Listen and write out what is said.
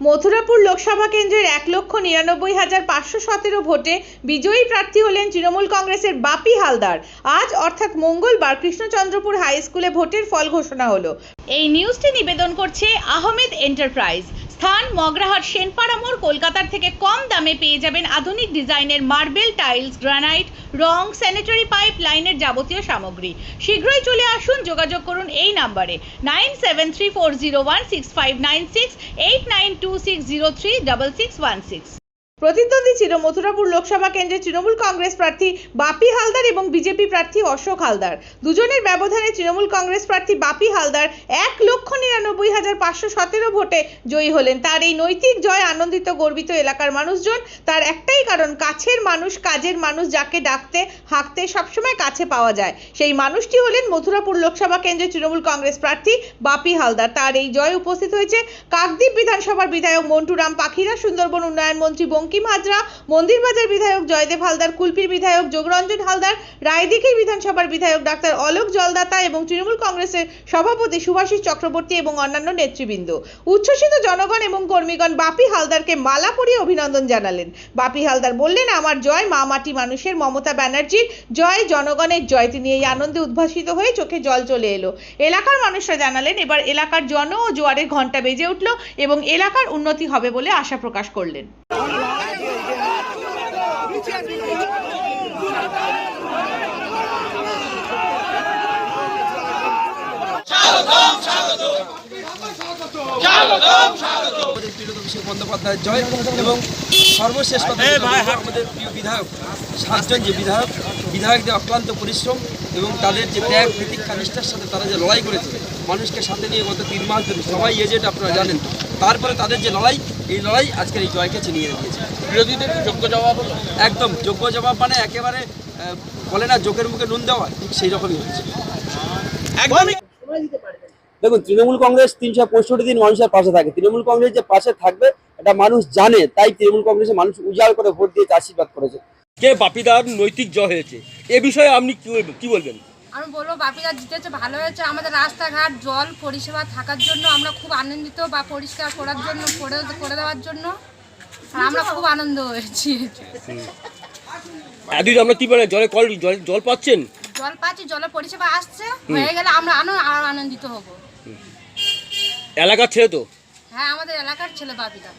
মথুরাপুর লোকসভা কেন্দ্রের ১,৯৯,৫১৭ ভোটে বিজয়ী প্রার্থী হলেন তৃণমূল কংগ্রেসের বাপি হালদার। আজ অর্থাৎ মঙ্গলবার কৃষ্ণচন্দ্রপুর হাই স্কুলে ভোটের ফল ঘোষণা হলো। এই নিউজটি নিবেদন করছে আহমেদ এন্টারপ্রাইজ। স্থান মগরাহাট সেনপাড়া মোড়। কলকাতার থেকে কম দামে পেয়ে যাবেন আধুনিক ডিজাইনের মার্বেল, টাইলস, গ্রানাইট, রং, স্যানিটারি পাইপ লাইনের যাবতীয় সামগ্রী। শীঘ্রই চলে আসুন, যোগাযোগ করুন এই নাম্বারে 9734016596, 8926036616। প্রতিদ্বন্দ্বী ছিল মথুরাপুর লোকসভা কেন্দ্রের তৃণমূল কংগ্রেস প্রার্থী বাপি হালদার এবং বিজেপি প্রার্থী অশোক হালদার। দুজনের ব্যবধানে তৃণমূল কংগ্রেস প্রার্থী বাপি হালদার ১,৯৯,৫১৭ ভোটে জয়ী হলেন। তার এই নৈতিক জয় আনন্দিত গর্বিত এলাকার মানুষজন। তার একটাই কারণ, কাছের মানুষ, কাজের মানুষ যাকে ডাকতে হাঁকতে সবসময় কাছে পাওয়া যায়, সেই মানুষটি হলেন মথুরাপুর লোকসভা কেন্দ্রের তৃণমূল কংগ্রেস প্রার্থী বাপি হালদার। তার এই জয় উপস্থিত হয়েছে কাকদ্বীপ বিধানসভার বিধায়ক মন্টুরাম পাখিরা, সুন্দরবন উন্নয়ন মন্ত্রী বঙ্কিম হাজরা, মন্দিরবাজার বিধায়ক জয়দেব হালদার, কুলপির বিধায়ক যোগরঞ্জন হালদার, রায়দিঘির বিধানসভার বিধায়ক ডাক্তার অলোক জলদাতা এবং তৃণমূল কংগ্রেসের সভাপতি সুভাষিস চক্রবর্তী এবং অন্যান্য নেতৃবৃন্দ। উচ্ছ্বসিত জনগণ এবং কর্মীগণ বাপি হালদারকে মালা পরিয়ে অভিনন্দন জানালেন। বাপি হালদার বললেন, আমার জয় মা মাটি মানুষের, মমতা ব্যানার্জির জয়, জনগণের জয়। তিনি এই আনন্দে উদ্ভাসিত হয়ে চোখে জল চলে এলো। এলাকার মানুষরা জানালেন, এবার এলাকার জন ও জোয়ারের ঘণ্টা বেজে উঠল এবং এলাকার উন্নতি হবে বলে আশা প্রকাশ করলেন। বন্দ্যোপাধ্যায়ের জয় এবং সর্বশেষ কথা আমাদের প্রিয় বিধায়ক, 7জন যে বিধায়কদের অক্লান্ত পরিশ্রম এবং তাদের যে ত্যাগ, প্রতীক্ষা, নিষ্ঠার সাথে তারা যে লড়াই করেছে মানুষকে সাথে নিয়ে গত 3 মাস ধরে, সবাই এজেন্ট আপনারা জানেন, তারপরে তাদের যে লড়াই, এই লড়াই আজকের এই জয়কে ছিনিয়ে দিয়েছে। বিরোধীদের যোগ্য জবাব হলো, একদম যোগ্য জবাব, মানে একেবারে বলে না চোখের মুখে নুন দেওয়া, ঠিক সেই রকমই হচ্ছে। একদমই দেখুন, তৃণমূল কংগ্রেস 365 দিন মানুষের পাশে থাকে। তৃণমূল কংগ্রেস যে পাশে থাকবে এটা মানুষ জানে, তাই তৃণমূল কংগ্রেসের মানুষ উজাড় করে ভোট দিয়ে আশীর্বাদ করেছে। কে বাপিদার নৈতিক জয় হয়েছে, এ বিষয়ে আপনি কি বলবেন? আমি বলবো বাপিদার জিতেছে, ভালো হয়েছে। আমাদের রাস্তাঘাট, জল পরিষেবা থাকার জন্য আমরা খুব আনন্দিত, বা পরিষ্কার করার জন্য, করে দেওয়ার জন্য আমরা খুব আনন্দ হয়েছি। এদিন আমরা কি বলে জল পাচ্ছেন? জল পাচ্ছি, জলের পরিষেবা আসছে, হয়ে গেলে আমরা আরো আনন্দিত হব। এলাকার ছেলে তো? হ্যাঁ, আমাদের এলাকার ছেলে বাপিদা।